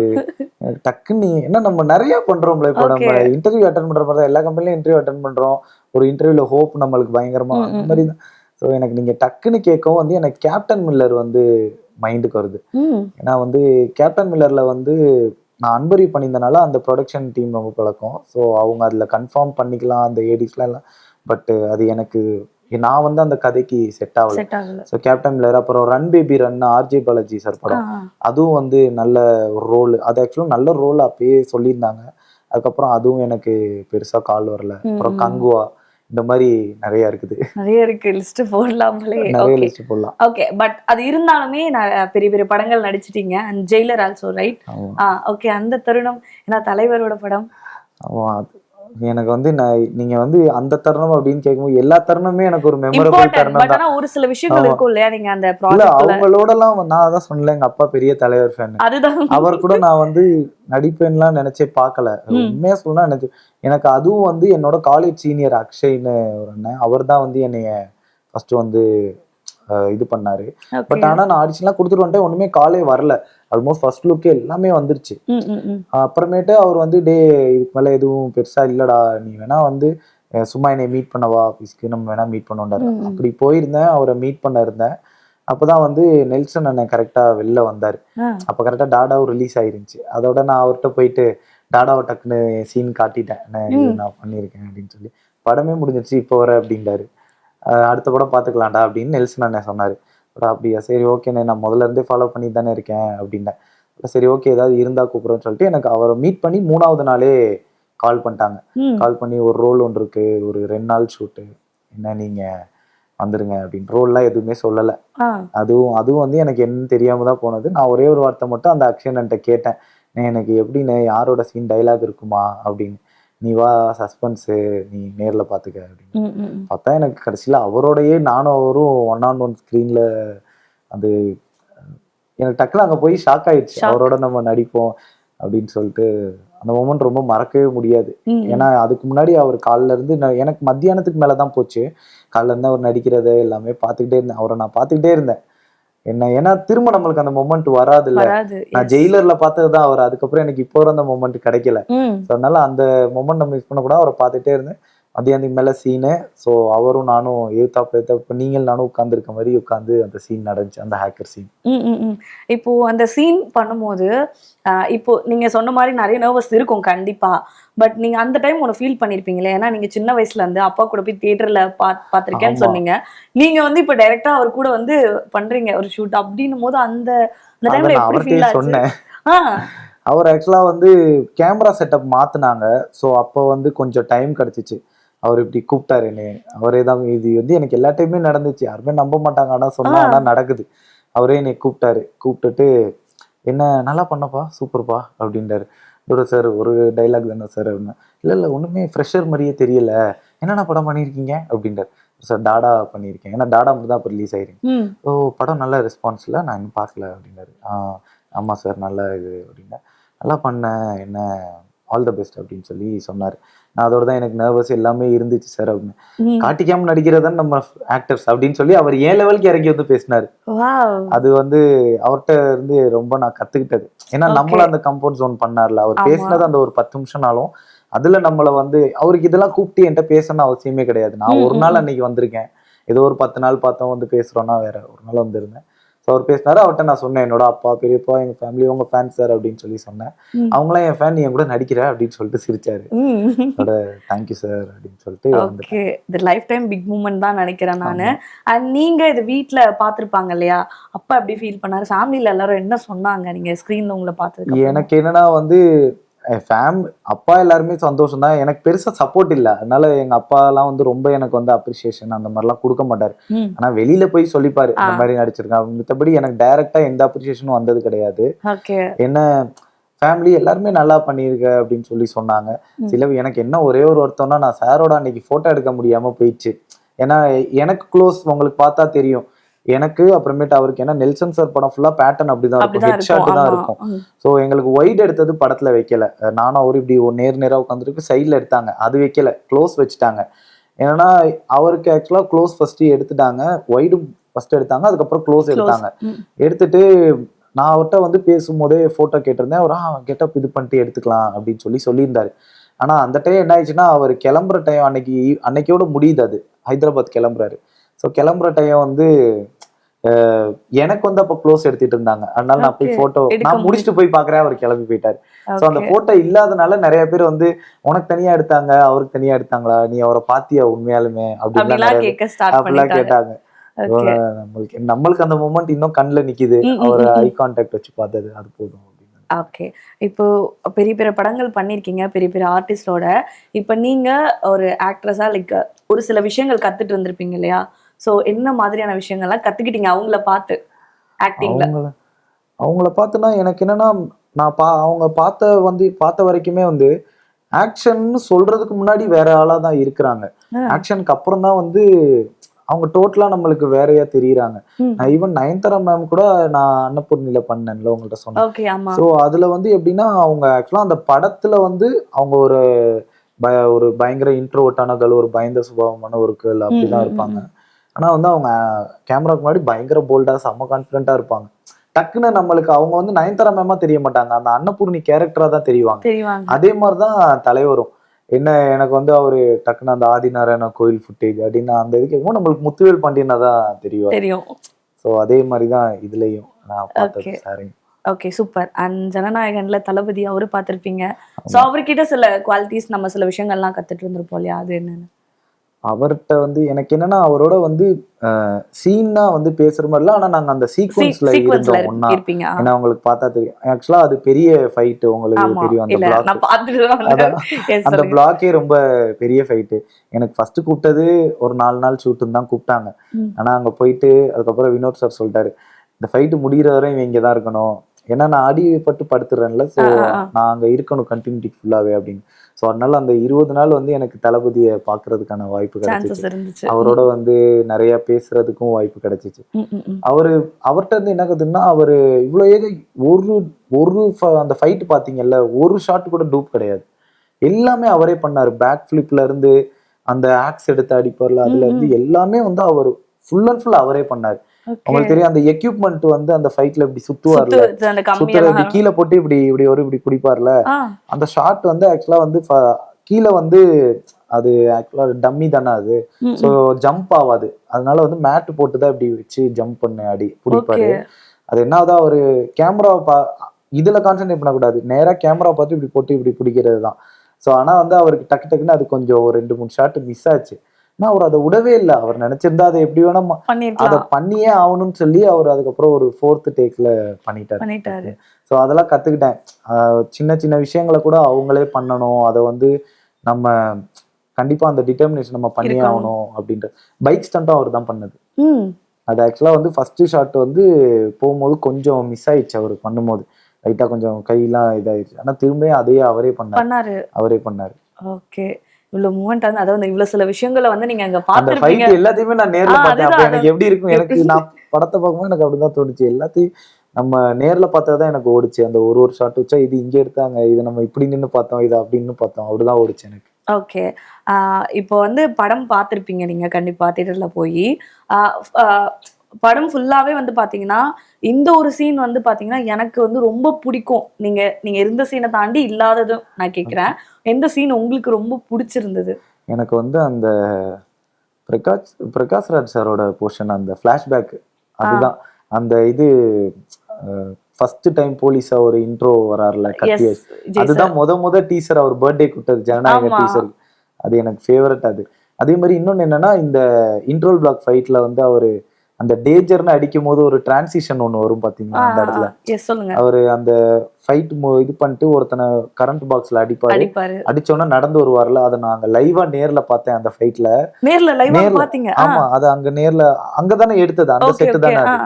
டக்குன்னு என்ன நம்ம நிறைய பண்றோம்ல. இப்போ நம்ம இன்டர்வியூ அட்டன் பண்ற மாதிரி எல்லா கம்பெனிலும் இன்டர்வியூ அட்டன் பண்றோம். ஒரு இன்டர்வியூல ஹோப் நம்மளுக்கு பயங்கரமா அந்த மாதிரி தான். ஸோ எனக்கு நீங்க டக்குன்னு கேட்கவும் வந்து எனக்கு கேப்டன் மில்லர் வந்து மைண்டுக்கு வருது. ஏன்னா வந்து கேப்டன் மில்லர்ல வந்து நான் அன்பரி பண்ணியிருந்தனால அந்த ப்ரொடக்ஷன் டீம் ரொம்ப பழக்கம். ஸோ அவங்க அதில் கன்ஃபார்ம் பண்ணிக்கலாம் அந்த ஏடிஸ்லாம் எல்லாம். பட் அது எனக்கு நான் வந்து அந்த கதைக்கு செட் ஆகல. செட் ஆகல. ஸோ கேப்டன் மில்லர், அப்புறம் run baby run RJ Balaji sir படம், அதுவும் வந்து நல்ல ஒரு ரோல். அது ஆக்சுவலாக நல்ல ரோல் அப்பயே சொல்லியிருந்தாங்க. அதுக்கப்புறம் அதுவும் எனக்கு பெருசா கால் வரல. அப்புறம் கங்குவா, இந்த மாதிரி நிறைய இருக்குது. நிறைய இருக்கு, லிஸ்ட் போடலாம்லே. நிறைய லிஸ்ட் போடலாம். ஓகே, பட் அது இருந்தாலுமே பெரிய பெரிய படங்கள் நடிச்சிட்டீங்க. And Jailer also, right? Okay, அந்த தருணம் ஏன்னா தலைவரோட படம். எனக்கு வந்து நீங்க வந்து அந்த தருணம் அப்படின்னு கேட்கும்போது எல்லா தருணமே எனக்கு ஒரு மெமரபிள் தருணம் தான். ஒரு சில விஷயங்கள் இருக்கும் இல்லையா, நீங்க அந்த அவங்களோட எல்லாம் நான் அதான் சொன்னல, எங்க அப்பா பெரிய தலைவர் ஃபேன். அதுதான், அவர் கூட நான் வந்து நடிப்பேன்லாம் நினைச்சே பார்க்கல. உண்மையா சொன்னா நினைச்சு எனக்கு அதுவும் வந்து என்னோட காலேஜ் சீனியர் அக்ஷய்னு ஒரு அண்ணன், அவர் தான் வந்து என்னைய ஃபர்ஸ்ட் வந்து இது பண்ணாரு. பட் ஆனா நான் ஆடிஷன்லாம் கொடுத்துட்டு வந்துட்டேன், ஒண்ணுமே காலே வரல. ஆல்மோஸ்ட் ஃபர்ஸ்ட் லுக்கே எல்லாமே வந்துருச்சு. அப்புறமேட்டு அவர் வந்து இதுக்கு மேல எதுவும் பெருசா இல்லடா, நீ வேணா வந்து சும்மா என்னை மீட் பண்ணவா ஆஃபீஸ்க்கு, நம்ம வேணா மீட் பண்ணுவோம்டாரு. அப்படி போயிருந்தேன், அவரை மீட் பண்ண இருந்தேன். அப்பதான் வந்து நெல்சன் அண்ணன் கரெக்டா வெளில வந்தாரு. அப்ப கரெக்டா டாடாவும் ரிலீஸ் ஆயிருந்துச்சு. அதோட நான் அவர்கிட்ட போயிட்டு டாடாவை டக்குன்னு சீன் காட்டிட்டேன், நான் பண்ணியிருக்கேன் அப்படின்னு சொல்லி. படமே முடிஞ்சிருச்சு, இப்போ வர அப்படின்றாரு. அடுத்த படம் பார்த்துக்கலாம்டா அப்படின்னு நெல்சன் அண்ணன் சொன்னாரு. அப்படியா, சரி ஓகேண்ணே, நான் முதல்ல இருந்தே ஃபாலோ பண்ணி தானே இருக்கேன் அப்படின்னேன். சரி ஓகே, ஏதாவது இருந்தா கூப்பிடுறோன்னு சொல்லிட்டு எனக்கு அவரை மீட் பண்ணி 3வது நாளே கால் பண்ணிட்டாங்க. கால் பண்ணி ஒரு ரோல் ஒன்று இருக்கு, ஒரு 2 நாள் ஷூட்டு, என்ன நீங்க வந்துருங்க அப்படின்னு. ரோல்லாம் எதுவுமே சொல்லலை. அதுவும் வந்து எனக்கு என்னன்னு தெரியாம தான் போனது. நான் ஒரே ஒரு வார்த்தை மட்டும் அந்த அக்ஷயன்ட்ட கேட்டேன், எனக்கு எப்படின்னு யாரோட சீன் டைலாக் இருக்குமா அப்படின்னு. நீ வா, சஸ்பென்ஸு, நீ நேரில் பார்த்துக்க அப்படின்னு. பார்த்தா எனக்கு கடைசியில் அவரோடையே நானும் அவரும் 1-on-1 ஸ்க்ரீனில். அது எனக்கு டக்குனு அங்கே போய் ஷாக் ஆயிடுச்சு, அவரோட நம்ம நடிப்போம் அப்படின்னு சொல்லிட்டு. அந்த மொமெண்ட் ரொம்ப மறக்கவே முடியாது. ஏன்னா அதுக்கு முன்னாடி அவர் காலில் இருந்து எனக்கு மத்தியானத்துக்கு மேலே தான் போச்சு. காலில் இருந்து அவர் நடிக்கிறத எல்லாமே பார்த்துக்கிட்டே இருந்தேன், அவரை நான் பார்த்துக்கிட்டே இருந்தேன். ஏன்னா திரும்ப நம்மளுக்கு அந்த மொமெண்ட் வராது இல்ல. நான் ஜெயிலர்ல பார்த்ததுதான் அவர், அதுக்கப்புறம் எனக்கு இப்போ அந்த மொமெண்ட் கிடைக்கல. அதனால அந்த மொமெண்ட் நம்ம மிஸ் பண்ணக்கூடாது. அவரை பார்த்துட்டே இருந்தேன். மதியானத்துக்கு மேல சீனு. ஸோ அவரும் நானும் ஏத்தாப்ப நீங்கள் நானும் உட்கார்ந்து இருக்க மாதிரி உட்காந்து அந்த சீன் நடந்துச்சு, அந்த ஹேக்கர் சீன். இப்போ அந்த சீன் பண்ணும்போது இப்போ நீங்க சொன்ன மாதிரி நிறைய நர்வஸ் இருக்கும் கண்டிப்பா. பட் நீங்க அந்த டைம் ஒன்று ஃபீல் பண்ணிருப்பீங்களே, ஏன்னா நீங்க சின்ன வயசுல இருந்து அப்பா கூட போய் தியேட்டர்ல பார்த்திருக்கேன்னு சொன்னீங்க. நீங்க வந்து இப்போ டைரக்டா அவர் கூட வந்து பண்றீங்க ஒரு ஷூட் அப்படின்னும் போது அந்த டைம்ல எப்படி ஃபீல் ஆச்சு? சொன்னேன். அவர் ஆக்சுவலா வந்து கேமரா செட்டப் மாத்தினாங்க. ஸோ அப்போ வந்து கொஞ்சம் டைம் கிடைச்சிச்சு. அவர் இப்படி கூப்பிட்டாரு என்னை. அவரே தான், இது வந்து எனக்கு எல்லா டைமே நடந்துச்சு, யாருமே நம்ப மாட்டாங்க, ஆனா சொன்னா ஆனா நடக்குது. அவரே என்னை கூப்பிட்டுட்டு என்ன நல்லா பண்ணப்பா, சூப்பர்ப்பா அப்படின்றாரு. சார் ஒரு டைலாக் தானே சார் அப்படின்னா. இல்லை ஒன்றுமே ஃப்ரெஷர் மாதிரியே தெரியல, என்னென்ன படம் பண்ணியிருக்கீங்க அப்படின்றாரு. சார் டாடா பண்ணியிருக்கேன், ஏன்னா டாடா மட்டும் தான் இப்போ ரிலீஸ் ஆயிருக்கேன். ஓ படம் நல்ல ரெஸ்பான்ஸில், நான் இன்னும் பார்க்கல அப்படின்னாரு. ஆமாம் சார் நல்ல இது அப்படின்னா. நல்லா பண்ணேன், என்ன ஆல் த பெஸ்ட் அப்படின்னு சொல்லி சொன்னார். நான் அதோட தான் எனக்கு நர்வஸ் எல்லாமே இருந்துச்சு சார் அப்படின்னு. காட்டிக்காம நடிக்கிறதான் நம்ம ஆக்டர்ஸ் அப்படின்னு சொல்லி அவர் ஏன் லெவலுக்கு இறங்கி வந்து பேசினாரு. அது வந்து அவர்கிட்ட இருந்து ரொம்ப நான் கத்துக்கிட்டது. ஏன்னா நம்மள அந்த கம்ஃபர்ட் ஜோன் பண்ணார்ல, அவர் பேசினது அந்த ஒரு 10 நிமிஷம்னாலும் அதுல நம்மள வந்து, அவருக்கு இதெல்லாம் கூப்பிட்டு என்கிட்ட பேசணும்னு அவசியமே கிடையாது. நான் ஒரு நாள் அன்னைக்கு வந்திருக்கேன், ஏதோ ஒரு 10 நாள் பார்த்தோம் வந்து பேசுறோம்னா வேற. ஒரு நாள் வந்திருந்தேன். ஸோ அவர் பேசினாரு. அவர்கிட்ட நான் சொன்னேன், என்னோட அப்பா பெரியப்பா எங்க ஃபேமிலி உங்க ஃபேன் சார் அப்படின்னு சொல்லி சொன்னேன். அவங்களாம் என் ஃபேன், நீ என் கூட நடிக்கிற அப்படின்னு சொல்லிட்டு சிரிச்சாரு. அதோட தேங்க்யூ சார் அப்படின்னு சொல்லிட்டு. ஓகே, இது லைஃப் டைம் பிக் மூமெண்ட் தான் நினைக்கிறேன் நானு. அண்ட் நீங்க இது வீட்ல பார்த்திருப்பாங்க இல்லையா, அப்பா எப்படி ஃபீல் பண்ணாரு, ஃபேமிலில எல்லாரும் என்ன சொன்னாங்க நீங்க ஸ்கிரீன்ல உங்களை பார்த்ததுக்கு? எனக்கு என்னன்னா வந்து அப்பா எல்லாருமே சந்தோஷம் தான். எனக்கு பெருசா சப்போர்ட் இல்லை. அதனால எங்க அப்பா எல்லாம் வந்து ரொம்ப எனக்கு வந்து அப்ரிசியேஷன் அந்த மாதிரிலாம் கொடுக்க மாட்டாரு. ஆனா வெளியில போய் சொல்லிப்பாரு இந்த மாதிரி நடிச்சிருக்கேன். மத்தபடி எனக்கு டைரக்டா எந்த அப்ரிசியேஷனும் வந்தது கிடையாது. என்ன ஃபேமிலி எல்லாருமே நல்லா பண்ணியிருக்க அப்படின்னு சொல்லி சொன்னாங்க. எனக்கு என்ன ஒரே ஒரு வருத்தம்னா, நான் சாரோட அன்னைக்கு போட்டோ எடுக்க முடியாம போயிடுச்சு. ஏன்னா எனக்கு க்ளோஸ், உங்களுக்கு பார்த்தா தெரியும் எனக்கு, அப்புறமேட்டு அவருக்கு. ஏன்னா நெல்சன் சார் படம் ஃபுல்லா பேட்டர்ன் அப்படிதான் இருக்கும், ஹெட் ஷாட் தான் இருக்கும். ஸோ எங்களுக்கு ஒயிட் எடுத்தது படத்துல வைக்கல. நானும் அவரு இப்படி நேரா உட்காந்துருக்கு, சைட்ல எடுத்தாங்க, அது வைக்கல, க்ளோஸ் வச்சுட்டாங்க. ஏன்னா அவருக்கு ஆக்சுவலா க்ளோஸ் ஃபர்ஸ்ட் எடுத்துட்டாங்க, ஒயிடும் ஃபர்ஸ்ட் எடுத்தாங்க, அதுக்கப்புறம் க்ளோஸ் எடுத்தாங்க. எடுத்துட்டு நான் அவர்கிட்ட வந்து பேசும்போதே போட்டோ கேட்டிருந்தேன். அவர் கெட்டப் இது பண்ணிட்டு எடுத்துக்கலாம் அப்படின்னு சொல்லியிருந்தாரு. ஆனா அந்த டைம் என்ன ஆயிடுச்சுன்னா, அவர் கிளம்புற டைம் அன்னைக்கோட முடியுது, அது ஹைதராபாத் கிளம்புறாரு. ஸோ கிளம்புற டைம் வந்து எனக்கு வந்து அப்ப க்ளோஸ் எடுத்துட்டு இருந்தாங்க. அதனால நான் போய் போட்டோ நான் முடிச்சுட்டு போய் பாக்குறேன், அவர் கிளம்பி போயிட்டாரு. சோ அந்த போட்டோ இல்லாதனால நிறைய பேர் வந்து உனக்கு தனியா எடுத்தாங்க அவருக்கு தனியா எடுத்தாங்களா, நீ அவரை பாத்தியா உண்மையாலுமே அப்படிலாம் கேட்டாங்க. நம்மளுக்கு அந்த மொமெண்ட் இன்னும் கண்ணுல நிக்குது, அவர் ஐ கான்டாக்ட் வச்சு பார்த்தது, அது போதும். ஓகே. இப்போ பெரிய பெரிய படங்கள் பண்ணிருக்கீங்க பெரிய பெரிய ஆர்டிஸ்டோட. இப்ப நீங்க ஒரு ஆக்ட்ரஸா லைக் ஒரு சில விஷயங்கள் கத்துட்டு வந்திருப்பீங்க இல்லையா? சோ என்ன மாதிரியான விஷயங்கள்லாம் கத்துக்கிட்டீங்க அவங்கள பார்த்து ஆக்டிங்ல? அவங்கள பார்த்துனா எனக்கு என்னன்னா, நான் அவங்க பார்த்த வரைக்குமே வந்து ஆக்ஷன் சொல்றதுக்கு முன்னாடி வேற ஆளா தான் இருக்கிறாங்க. ஆக்ஷனுக்கு அப்புறம் தான் வந்து அவங்க டோட்டலா நம்மளுக்கு வேறையா தெரியுறாங்க. நான் ஈவன் நயன்தாரா மேம் கூட நான் அன்னபூர்ணியில பண்ணேன்ல உங்கள்ட்ட சொன்னேன். சோ அதுல வந்து எப்படின்னா, அவங்க ஆக்சுவலா அந்த படத்துல வந்து அவங்க ஒரு பயங்கர இன்ட்ரோவர்ட்டான கேர்ள், ஒரு பயந்த சுபாவமான ஒரு கேர்ள் அப்படிதான் இருப்பாங்க. ஆனா வந்து அவங்க கேமராக்கு முன்னாடி பயங்கர போல்டா செம்ம கான்பிடென்ட்டா இருப்பாங்க. டக்குன்னு நம்மளுக்கு அவங்க வந்து நயன்தாரா மேமா தெரிய மாட்டாங்க, அந்த அன்னபூர்ணி கேரக்டரா தான் தெரிவாங்க. அதே மாதிரிதான் தலைவரும். என்ன எனக்கு வந்து அவரு டக்குன்னு அந்த ஆதிநாராயண கோயில் ஃபுட்டேஜ் அப்படின்னு அந்த இதுக்கு நம்மளுக்கு முத்துவேல் பாண்டியனா தான் தெரியும். சோ அதே மாதிரிதான் இதுலயும் நான் பார்த்தது. சாரி. Okay, super. அண்ட் ஜனநாயகன்ல தளபதி அவரு பார்த்திருப்பீங்க. சோ அவர்கிட்ட சில குவாலிட்டிஸ் நம்ம சில விஷயங்கள்லாம் கத்துட்டு இருந்திருப்போம் இல்லையா? அது என்னன்னு? அவர்கிட்ட வந்து எனக்கு என்னன்னா, அவரோட வந்து சீன்னா வந்து பேசுற மாதிரிலாம், ஆனா நாங்க அந்த சீக்வன்ஸ்ல இருந்தோம் ஒண்ணா. ஏன்னா உங்களுக்கு பார்த்தா தெரியும், ஆக்சுவலா அது பெரிய ஃபைட், உங்களுக்கு தெரியும். அந்த பிளாக்கே ரொம்ப பெரிய ஃபைட்டு. எனக்கு ஃபர்ஸ்ட் கூப்பிட்டது ஒரு 4 நாள் ஷூட்டுன்னு தான் கூப்பிட்டாங்க. ஆனா அங்க போயிட்டு அதுக்கப்புறம் வினோத் சார் சொல்லிட்டாரு, இந்த ஃபைட்டு முடிகிற வரை இவன் இங்கதான் இருக்கணும், ஏன்னா நான் அடிபட்டு படுத்துறேன்ல, சோ நான் அங்க இருக்கணும் கண்டினியூட்டி ஃபுல்லாவே அப்படின்னு. ஸோ அதனால அந்த 20 நாள் வந்து எனக்கு தளபதியை பாக்குறதுக்கான வாய்ப்பு கிடைச்சிச்சு. அவரோட வந்து நிறைய பேசுறதுக்கும் வாய்ப்பு கிடைச்சிச்சு. அவர்கிட்ட இருந்து என்ன கத்துன்னா, அவரு இவ்வளவு அந்த ஃபைட் பாத்தீங்கல்ல, ஒரு ஷாட் கூட டூப் கிடையாது, எல்லாமே அவரே பண்ணாரு. பேக் ஃபிளிப்ல இருந்து அந்த ஆக்ஸ் எடுத்து அடிப்பார்ல, அதுல இருந்து எல்லாமே வந்து அவர் ஃபுல் அண்ட் ஃபுல் அவரே பண்ணாரு. உங்களுக்கு தெரியும் அந்த எக்யூப்மெண்ட் வந்து அந்த ஃபைட்ல இப்படி சுத்துவார்ல, இப்படி கீழே போட்டு இப்படி குடிப்பார்ல, அந்த ஷாட் வந்து ஆக்சுவலா வந்து கீழே வந்து அது ஆக்சுவலா டம்மி தானே அது, சோ ஜம்ப் ஆகாது, அதனால வந்து மேட் போட்டுதான் இப்படி வச்சு ஜம்ப் பண்ணி பிடிப்பாரு. அது என்னாவது அவரு கேமரா இதுல கான்சென்ட்ரேட் பண்ணக்கூடாது, நேரா கேமரா பார்த்து இப்படி போட்டு இப்படி பிடிக்கிறது தான். சோ ஆனா வந்து அவருக்கு டக்குன்னு அது கொஞ்சம் ஒரு 2-3 ஷாட் மிஸ் ஆச்சு. அவர் அதை விடவே இல்லை, அவர் நினைச்சிருந்தா அதை எப்படி வேணா அதை பண்ணியே ஆகணும்னு சொல்லி அவர் அதுக்கப்புறம் ஒரு 4th டேக்ல பண்ணிட்டாரு. ஸோ அதெல்லாம் கத்துக்கிட்டேன். சின்ன சின்ன விஷயங்களை கூட அவங்களே பண்ணணும், அதை வந்து நம்ம கண்டிப்பா அந்த டிட்டர்மினேஷன் நம்ம பண்ணி ஆகணும் அப்படின்ற. பைக் ஸ்டண்ட்டும் அவர் தான் பண்ணது. அது ஆக்சுவலா வந்து ஃபர்ஸ்ட் ஷாட் வந்து போகும்போது கொஞ்சம் மிஸ் ஆயிடுச்சு, அவர் பண்ணும்போது லைட்டா கொஞ்சம் கையெல்லாம் இதாயிடுச்சு. ஆனா திரும்ப அதையே அவரே பண்ணாரு. ஓகே, இவ்வளவு மூமெண்ட் வந்து அதாவது இவ்வளவு சில விஷயங்களை வந்து நீங்க அங்க பாத்துருப்பீங்க. எல்லாத்தையுமே நான் நேர்ல பார்த்தேன். அப்ப எனக்கு எப்படி இருக்கும், எனக்கு நான் படத்தை பார்க்கும்போது எனக்கு அப்படிதான் தோணுச்சு. எல்லாத்தையும் நம்ம நேர்ல பார்த்ததான் எனக்கு ஓடிச்சு. அந்த ஒரு ஷாட் வச்சா இது இங்க எடுத்தாங்க, இது நம்ம இப்படி நின்னு பார்த்தோம், இது அப்படின்னு பார்த்தோம், அப்படிதான் ஓடிச்சு எனக்கு. ஓகே, இப்போ வந்து படம் பார்த்திருப்பீங்க நீங்க கண்டிப்பா தியேட்டர்ல போய். படம் ஃபுல்லாவே வந்து பாத்தீங்கன்னா இந்த ஒரு சீன் வந்து பாத்தீங்கன்னா எனக்கு வந்து ரொம்ப பிடிக்கும். நீங்க இருந்த சீனை தாண்டி இல்லாததும் நான் கேக்குறேன், எந்த சீன் உங்களுக்கு ரொம்ப பிடிச்சிருந்தது? எனக்கு வந்து அந்த பிரகாஷ்ராஜ் சாரோட போர்ஷன், அந்த பிளாஷ்பேக், அதுதான். அந்த இது ஃபர்ஸ்ட் டைம் போலீஸா ஒரு இன்ட்ரோ வராருல, கத்தி, அதுதான் முத டீசர் அவர் பர்த்டே கொடுத்தது, ஜனநாயக டீசர். அது எனக்கு ஃபேவரட். அதே மாதிரி இன்னொன்னு என்னன்னா, இந்த இன்ட்ரோல் பிளாக் ஃபைட்ல வந்து அவரு அந்த டேஞ்சர்னு அடிக்கும் போது ஒரு டிரான்சிஷன் ஒண்ணு வரும் பாத்தீங்களா, அந்த இடத்துல அவரு அந்த ஃபைட் இது பண்ணிட்டு ஒருத்தனை கரண்ட் பாக்ஸ்ல அடிப்பாரு, அடிச்சோன்னா நடந்து வருவார்ல, அதை நான் அங்க லைவா நேர்ல பார்த்தேன். அந்த ஃபைட்ல ஆமா, அது அங்க நேர்ல அங்கதானே எடுத்தது, அந்த செட்டு தானே அது.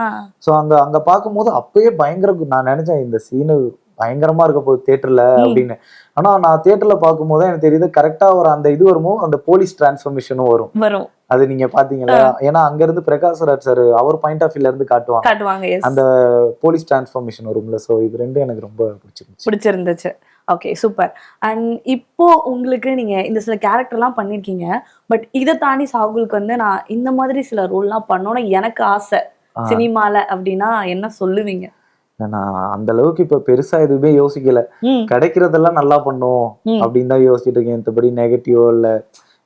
சோ அங்க பார்க்கும்போது அப்பயே பயங்கர, நான் நினைச்சேன் இந்த சீனு பயங்கரமா இருக்க போகுது தியேட்டர்ல அப்படின்னு. ஆனா நான் தியேட்டர்ல பார்க்கும்போது எனக்கு தெரியுது கரெக்டா ஒரு அந்த இது வரும்போது அந்த போலீஸ் டிரான்ஸ்ஃபர்மேஷனும் வரும். அது நீங்க பாத்தீங்களா? ஏன்னா அங்க இருந்து பிரகாஷ்ராஜ் சார் அவர் பாயிண்ட் ஆஃப் வியூல இருந்து காட்டுவாங்க அந்த போலீஸ் டிரான்ஸ்ஃபர்மேஷன் வரும்ல. சோ இது ரெண்டும் எனக்கு ரொம்ப பிடிச்சிருந்துச்சு. Okay, super. அண்ட் இப்போ உங்களுக்கு நீங்க இந்த சில கேரக்டர் எல்லாம் பண்ணிருக்கீங்க, பட் இதை தாண்டி சாகுலுக்கு வந்து நான் இந்த மாதிரி சில ரோல் எல்லாம் பண்ணோம்னு எனக்கு ஆசை சினிமால அப்படின்னா என்ன சொல்லுவீங்க? நான் அந்த அளவுக்கு இப்ப பெருசா எதுவுமே யோசிக்கல, கிடைக்கிறதெல்லாம் நல்லா பண்ணும் அப்படின்னு தான் யோசிச்சுட்டு இருக்கேன். மத்தபடி நெகட்டிவோ இல்ல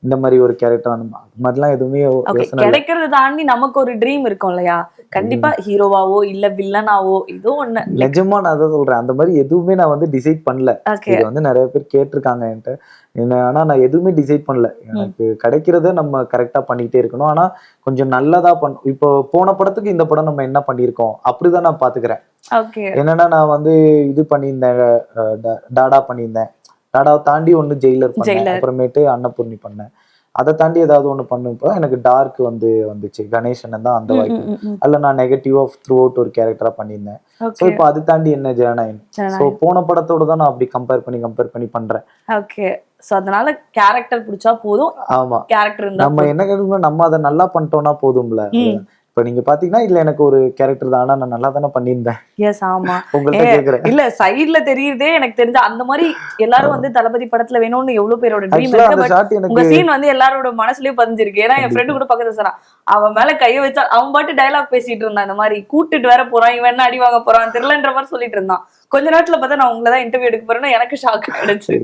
இந்த மாதிரி ஒரு கேரக்டர் அந்த மாதிரிலாம் எதுவுமே யோசனை இல்லை. கிடைக்கிறத தாண்டி நமக்கு ஒரு ட்ரீம் இருக்கும் இல்லையா, கண்டிப்பா ஹீரோவாவோ இல்ல வில்லனாவோ ஏதோ ஒண்ணு. நிஜமா நான் அதான் சொல்றேன், அந்த மாதிரி எதுவுமே நான் வந்து டிசைட் பண்ணல. இது வந்து நிறைய பேர் கேட்டிருக்காங்க என்கிட்ட, ஆனா நான் எதுவுமே டிசைட் பண்ணல. எனக்கு கிடைக்கிறத நம்ம கரெக்டா பண்ணிக்கிட்டே இருக்கணும். ஆனா கொஞ்சம் நல்லதா இப்போ போன படத்துக்கு இந்த படம் நம்ம என்ன பண்ணியிருக்கோம் அப்படிதான் நான் பாத்துக்கிறேன். என்னன்னா நான் வந்து இது பண்ணியிருந்தேன், டாடா பண்ணியிருந்தேன், டாடாவை தாண்டி ஒண்ணு ஜெயிலர் பண்ணேன், அப்புறமேட்டு அன்னபூர்ணி பண்ணேன். அதை தாண்டி ஏதாவது ஒண்ணு பண்ணுப்போ எனக்கு டார்க் வந்துச்சு, கணேசன் தான் அந்த வாய்ப்பு. அதுல நான் நெகட்டிவா த்ரூ அவுட் ஒரு கேரக்டரா பண்ணியிருந்தேன். சோ இப்போ அது தாண்டி என்ன ஜனநாயகன், சோ போன படத்தோட தான் நான் அப்படி கம்பேர் பண்ணி பண்றேன். ஓகே, சோ அதனால கேரக்டர் பிடிச்சா போதும். ஆமா, கேரக்டர் நம்ம என்ன கேட்கணும், நம்ம அதை நல்லா பண்ணிட்டோம்னா போதும்ல. இப்ப நீங்க பாத்தீங்கன்னா இல்ல எனக்கு ஒரு கேரக்டர் தான், ஆனா நான் நல்லா தானே பண்ணியிருந்தேன். எஸ், ஆமா. உங்கள்ட்ட கேக்குறேன், இல்ல சைடுல தெரியுதே எனக்கு தெரிஞ்ச அந்த மாதிரி எல்லாரும் வந்து தளபதி படத்துல வேணும்னு எவ்வளவு பேரோட ட்ரீம் இருக்கு. உங்க சீன் வந்து எல்லாரோட மனசுலயும் பதிஞ்சிருக்கு. ஏன்னா என் ஃப்ரெண்டு கூட பக்கத்துல சொன்னான், அவன் மேல கைய வச்சா அவன் பாட்டு டயலாக் பேசிட்டு இருந்தான், இந்த மாதிரி கூட்டிட்டு வேற போறான், இவன் என்ன அடி வாங்க போறான் தெரியலன்ற மாதிரி சொல்லிட்டு இருந்தான். கொஞ்ச நேரத்துல பார்த்தா நான் உங்களதான் இன்டர்வியூ எடுக்க போறேன்னு எனக்கு ஷாக் ஆயிடுச்சு.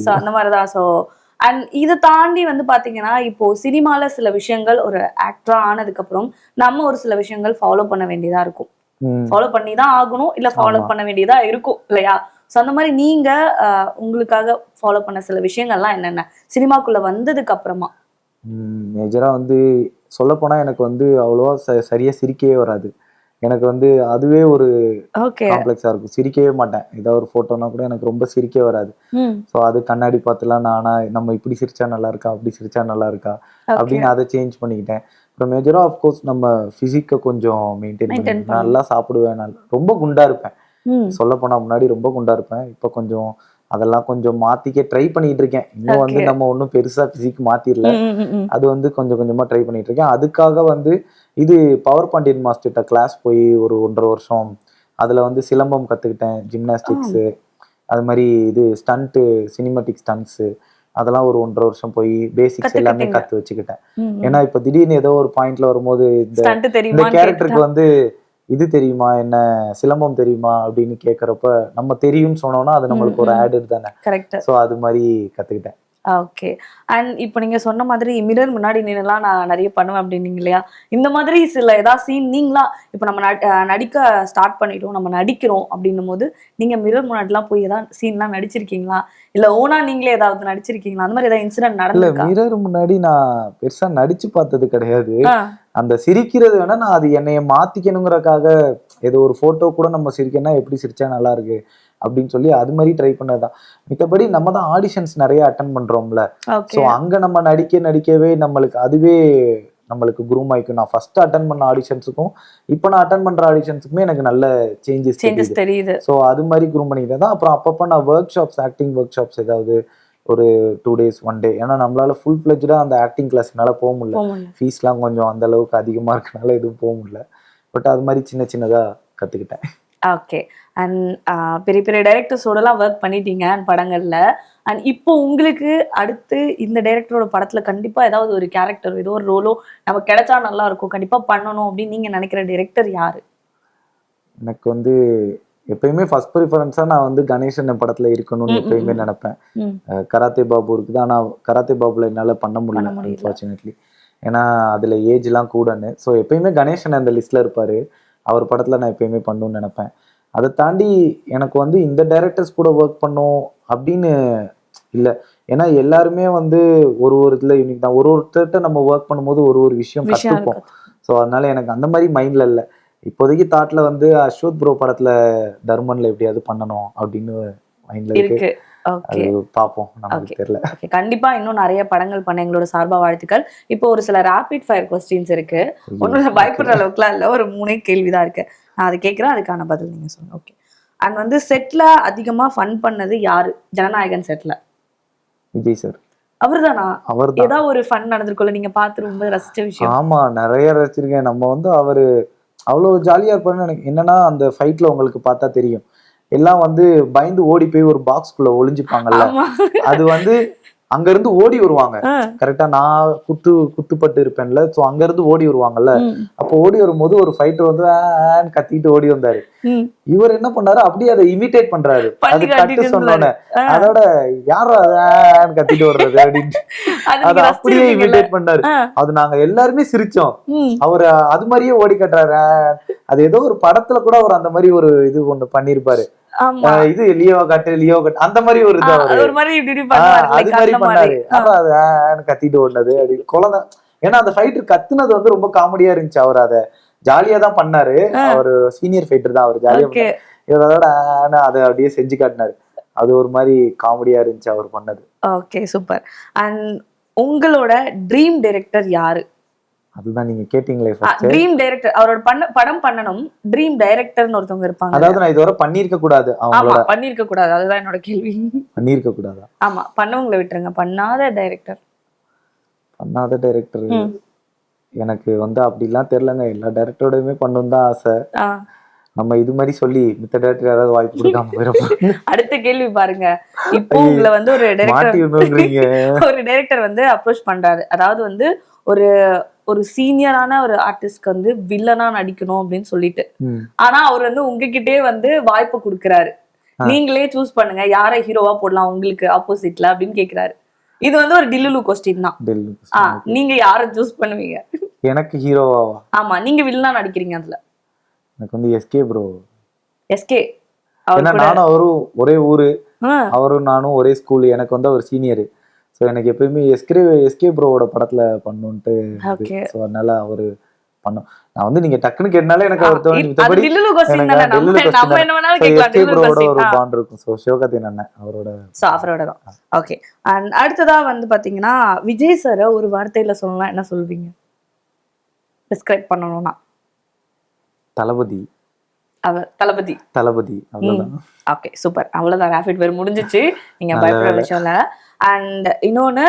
சோ அந்த மாதிரிதான். சோ அண்ட் இதை தாண்டி வந்து பாத்தீங்கன்னா இப்போ சினிமால சில விஷயங்கள் ஒரு ஆக்டரா ஆனதுக்கு அப்புறம் நம்ம ஒரு சில விஷயங்கள் ஃபாலோ பண்ண வேண்டியதா இருக்கும். ஃபாலோ பண்ணி தான் ஆகணும், இல்ல ஃபாலோ பண்ண வேண்டியதா இருக்கும் இல்லையா? சோ அந்த மாதிரி நீங்க உங்களுக்காக ஃபாலோ பண்ண சில விஷயங்கள்லாம் என்னென்ன சினிமாக்குள்ள வந்ததுக்கு அப்புறமா? மேஜரா வந்து சொல்ல போனா எனக்கு வந்து அவ்வளவா சரியா சிரிக்கவே வராது. எனக்கு வந்து அதுவே ஒரு காம்ப்ளெக்ஸா இருக்கும், சிரிக்கவே மாட்டேன். ஏதாவது ஒரு போட்டோனா கூட எனக்கு ரொம்ப சிரிக்க வராது. சோ அது கண்ணாடி பார்த்துலாம் நானா நம்ம இப்படி சிரிச்சா நல்லா இருக்கா, அப்படி சிரிச்சா நல்லா இருக்கா அப்படின்னு அதை சேஞ்ச் பண்ணிக்கிட்டேன். அப்புறம் மேஜரா ஆஃப்கோர்ஸ் நம்ம பிசிக்க கொஞ்சம் மெயின்டைன் பண்ணி நல்லா சாப்பிடுவேன். ரொம்ப குண்டா இருப்பேன், சொல்ல போனா முன்னாடி ரொம்ப குண்டா இருப்பேன். இப்போ கொஞ்சம் அதெல்லாம் கொஞ்சம் மாத்திக்க ட்ரை பண்ணிட்டு இருக்கேன். இன்னும் வந்து நம்ம ஒன்றும் பெருசா பிசிக் மாத்திரல, அது வந்து கொஞ்சம் கொஞ்சமா ட்ரை பண்ணிட்டு இருக்கேன். அதுக்காக வந்து இது பவர் பாண்டியன் மாஸ்டர்கிட்ட கிளாஸ் போய் ஒரு 1.5 வருஷம் அதுல வந்து சிலம்பம் கத்துக்கிட்டேன், ஜிம்னாஸ்டிக்ஸ், அது மாதிரி இது ஸ்டண்ட், சினிமாட்டிக் ஸ்டண்ட்ஸ், அதெல்லாம் ஒரு 1.5 வருஷம் போய் பேசிக்ஸ் எல்லாமே கத்து வச்சுக்கிட்டேன். ஏன்னா இப்ப திடீர்னு ஏதோ ஒரு பாயிண்ட்ல வரும்போது இந்த கேரக்டருக்கு வந்து இது தெரியுமா, என்ன சிலம்பம் தெரியுமா அப்படின்னு கேக்குறப்ப நம்ம தெரியும்னு சொன்னோம்னா அது நம்மளுக்கு ஒரு ஆட் தானே. சோ அது மாதிரி கத்துக்கிட்டேன். ஓகே. அண்ட் இப்போ நீங்க சொன்ன மாதிரி மிரர் முன்னாடி நின்னுலாம் நான் நிறைய பண்ணுவேன் அப்படின்னீங்க இல்லையா? இந்த மாதிரி சில ஏதாவது சீன் நீங்களா இப்போ நம்ம நடிக்க ஸ்டார்ட் பண்ணிட்டோம், நம்ம நடிக்கிறோம் அப்படின்னும் போது நீங்க மிரர் முன்னாடிலாம் போய் ஏதாவது சீன்லாம் நடிச்சிருக்கீங்களா, இல்ல ஓனா நீங்களே ஏதாவது நடிச்சிருக்கீங்களா? அந்த மாதிரி ஏதாவது இன்சிடென்ட் நடந்திருக்கா? இல்ல, மிரர் முன்னாடி நான் பெருசா நடிச்சு பார்த்தது கிடையாது. அந்த சிரிக்கிறது வேணா நான் அது என்னைய மாத்திக்கணுங்கிறக்காக ஏதோ ஒரு போட்டோ கூட நம்ம சிரிக்கணும்னா எப்படி சிரிச்சா நல்லா இருக்கு அப்படின்னு சொல்லி அது மாதிரி ட்ரை பண்ணதுதான். மித்தபடி நம்ம தான் ஆடிஷன்ஸ் நிறைய அட்டன் பண்றோம்ல, சோ அங்க நம்ம நடிக்கவே நம்மளுக்கு அதுவே நம்மளுக்கு குரூம் ஆயிக்கும். நான் ஃபர்ஸ்ட் அட்டன் பண்ண ஆடிஷன்ஸுக்கும் இப்போ நான் அட்டன் பண்ற ஆடிஷன்ஸுக்குமே எனக்கு நல்ல சேஞ்சஸ் தெரியுது. ஸோ அது மாதிரி குரூம் பண்ணிக்கிட்டே தான். அப்புறம் அப்பப்போ நான் ஆக்டிங் ஒர்க் ஷாப்ஸ் ஏதாவது ஒரு 2 days 1 day, ஏன்னா நம்மளால ஃபுல் ஃபிளெஜ்டா அந்த ஆக்டிங் கிளாஸ்னால போக முடியல, ஃபீஸ்லாம் கொஞ்சம் அந்த அளவுக்கு அதிகமா இருக்கனால எதுவும் போக முடியல. பட் அது மாதிரி சின்னதா கத்துக்கிட்டேன். ஓகே. அண்ட் பெரிய பெரிய டைரக்டர்ஸோடலாம் ஒர்க் பண்ணிட்டீங்க படங்கள்ல. அண்ட் இப்போ உங்களுக்கு அடுத்து இந்த டைரக்டரோட படத்துல கண்டிப்பா ஏதாவது ஒரு கேரக்டர் ஏதோ ஒரு ரோலோ நமக்கு கிடைச்சா நல்லா இருக்கும், கண்டிப்பா பண்ணணும் அப்படின்னு நீங்க நினைக்கிற டைரக்டர் யாரு? எனக்கு வந்து எப்பயுமே ஃபர்ஸ்ட் ப்ரிஃபரன்ஸா நான் வந்து கணேசன் படத்துல இருக்கணும்னு எப்பயுமே நினைப்பேன். கராத்தே பாபு இருக்குது, ஆனா கராத்தே பாபுல என்னால பண்ண முடியல அன்ஃபார்ச்சுனேட்லி, ஏன்னா அதுல ஏஜ் எல்லாம் கூடன்னு. ஸோ எப்பயுமே கணேசன் அந்த லிஸ்ட்ல இருப்பாரு, அவர் படத்துல நான் எப்பயுமே பண்ணணும்னு நினைப்பேன். அதை தாண்டி எனக்கு வந்து இந்த டைரக்டர்ஸ் கூட ஒர்க் பண்ணும் அப்படின்னு இல்லை, ஏன்னா எல்லாருமே வந்து ஒரு இதுல யூனிக் தான். ஒருத்தர்கிட்ட நம்ம ஒர்க் பண்ணும்போது ஒரு விஷயம் கற்றுப்போம். ஸோ அதனால எனக்கு அந்த மாதிரி மைண்ட்ல இல்லை. இப்போதைக்கு தாட்ல வந்து அஸ்வத் ப்ரோ படத்துல தர்மன்ல எப்படியாவது பண்ணணும் அப்படின்னு மைண்ட்ல இருக்கு. பாப்போம், நமக்கு தெரியல. கண்டிப்பா இன்னும் நிறைய படங்கள் பண்ண எங்களோட சார்பா வாழ்த்துக்கள். இப்போ ஒரு சில ரேபிட் ஃபயர் கொஸ்டின்ஸ் இருக்கு, ஒன்னும் பயப்படுற அளவுக்குலாம் இல்ல, ஒரு 3 கேள்விதான் இருக்கு, நான் அதை கேட்கிறேன், அதுக்கான பதில் நீங்க சொல்லுங்க. ஓகே. அண்ட் வந்து செட்ல அதிகமா ஃபன் பண்ணது யாரு ஜனநாயகன் செட்ல? விஜய் சார். அவர்தானா? அவர்தான். ஏதாவது ஒரு ஃபன் நடந்திருக்கும்ல நீங்க பார்த்து ரொம்ப ரசிச்ச விஷயம்? ஆமா, நிறைய ரசிச்சிருக்கேன். நம்ம வந்து அவரு அவ்வளவு ஜாலியா இருப்பாருன்னு எனக்கு என்னன்னா, அந்த ஃபைட்ல உங்களுக்கு பார்த்தா தெரியும், எல்லாம் வந்து பயந்து ஓடி போய் ஒரு பாக்ஸ்குள்ள ஒளிஞ்சுப்பாங்கல்ல, அது வந்து அங்க இருந்து ஓடி வருவாங்க. கரெக்டா நான் குத்துப்பட்டு இருப்பேன்ல, சோ அங்க இருந்து ஓடி வருவாங்கல்ல. அப்போ ஓடி வரும்போது ஒரு ஃபைட்டர் வந்து ஆன்னு கத்திட்டு ஓடி வந்தாரு. இவர் என்ன பண்ணாரு, அப்படியே அதை இமிட்டேட் பண்றாரு. அது கட்டு சொன்னோன்னே அதோட யாரும் அதான்னு கத்திட்டு வர்றது அப்படின்ட்டு அதை அப்படியே இமிட்டேட் பண்ணாரு. அது நாங்க எல்லாருமே சிரிச்சோம். அவர் அது மாதிரியே ஓடி கட்டுறாரு. அது ஏதோ ஒரு படத்துல கூட அவர் அந்த மாதிரி ஒரு இது ஒண்ணு பண்ணிருப்பாரு. இது லியோ கட்டு அந்த மாதிரி ஒரு இது அவரு அது மாதிரி பண்ணாரு. அப்புறம் அது கத்திட்டு ஓடுனது அப்படி குழந்தை. ஏன்னா அந்த ஃபைட்டர் கத்துனது வந்து ரொம்ப காமெடியா இருந்துச்சு. அவர் அதை ஜாலியா தான் பண்ணாரு. அவரு சீனியர் ஃபைட்டர் தான், அவர் ஜாலியா இவர் அதோட அதை அப்படியே செஞ்சு காட்டினாரு. அது ஒரு மாதிரி காமெடியா இருந்துச்சு அவர் பண்ணது. Okay, super. அண்ட் உங்களோட ட்ரீம் டைரக்டர் யாரு? அதுதான் நீங்க கேட்டீங்களே ஃபர்ஸ்ட். ட்ரீம் டைரக்டர், அவரோட படம் பண்ணனும், ட்ரீம் டைரக்டர்னு ஒருத்தவங்க இருப்பாங்க. அதாவது நான் இதுவரை பண்ணிருக்க கூடாது, அவங்களோட பண்ணிருக்க கூடாது, அதுதான் என்னோட கேள்வி. பண்ணிருக்க கூடாதா? ஆமா, பண்ணவங்களை விட்டுருங்க. பண்ணாத டைரக்டர் எனக்கு வந்து அப்படிலாம் தெரியலங்க. எல்லா டைரக்டரோடயுமே பண்ணணும் தான் ஆசை. நம்ம இது மாதிரி சொல்லி மித்த டைரக்டர் யாராவது வாய்ப்பு கொடுக்காம போயிடும். அடுத்த கேள்வி பாருங்க. இப்போ உங்களை வந்து ஒரு டைரக்டர் வந்து அப்ரோச் பண்றாரு. அதாவது வந்து ஒரு சீனியரான ஒரு ஆர்டிஸ்ட்க்கு வந்து வில்லனா நடிக்கணும் அப்படின்னு சொல்லிட்டு, ஆனா அவர் வந்து உங்ககிட்டே வந்து வாய்ப்பு கொடுக்கறாரு. நீங்களே சூஸ் பண்ணுங்க யாரை ஹீரோவா போடலாம் உங்களுக்கு ஆப்போசிட்ல அப்படின்னு கேக்குறாரு. இது வந்து ஒரு டில்லுலு கொஸ்டின் தான். நீங்க யாரை சூஸ் பண்ணுவீங்க? எனக்கு ஹீரோவா? ஆமா, நீங்க வில்லனா நடிக்கிறீங்க. அதுல எனக்கு வந்து எஸ்கே ப்ரோ. எஸ்கே நானும் அவரும் ஒரே ஊரு, அவரும் நானும் ஒரே ஸ்கூல். எனக்கு வந்து அவர் சீனியர். ஸோ எனக்கு எப்பயுமே எஸ்கே ப்ரோவோட படத்துல பண்ணுன்ட்டு, ஸோ அதனால அவரு பண்ணும். நான் வந்து நீங்க டக்குன்னு கேட்டனால எனக்கு அவர் தோணுது. எஸ்கே ப்ரோவோட ஒரு பாண்ட் இருக்கும். ஸோ சிவகார்த்திகேயன் அண்ணன் அவரோட தான். ஓகே. அண்ட் அடுத்ததா வந்து பாத்தீங்கன்னா விஜய் சார் ஒரு வார்த்தையில சொல்லலாம், என்ன சொல்வீங்க? டிஸ்கிரைப் பண்ணணும்னா தளபதி. அவ்வளவுதான். Okay, super. அவ்வளவுதான், ரேபிட் ஃபயர் முடிஞ்சிச்சு. நீங்க பயப்பட விஷயம் இல்ல. அண்ட் இன்னொன்னு,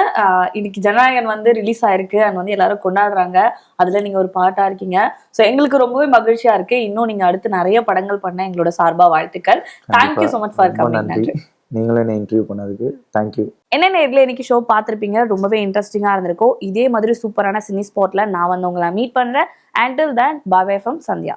இன்னைக்கு ஜனநாயகன் வந்து ரிலீஸ் ஆயிருக்கு அண்ட் வந்து எல்லாரும் கொண்டாடுறாங்க. அதுல நீங்க ஒரு பார்ட்டா இருக்கீங்க. ஸோ எங்களுக்கு ரொம்பவே மகிழ்ச்சியா இருக்கு. இன்னும் நீங்க அடுத்து நிறைய படங்கள் பண்ண எங்களோட சார்பா வாழ்த்துக்கள். Thank you so much for coming. நன்றி. நீங்களே என்ன இன்டர்வியூ பண்ணதுக்கு தேங்க்யூ. என்ன நேர்ல இன்னைக்கு ஷோ பார்த்திருப்பீங்க, ரொம்பவே இன்ட்ரெஸ்டிங்கா இருந்திருக்கும். இதே மாதிரி சூப்பரான சினி ஸ்பாட்ல நான் வந்து உங்களை மீட் பண்றேன். Until then, bye bye from Sandhya.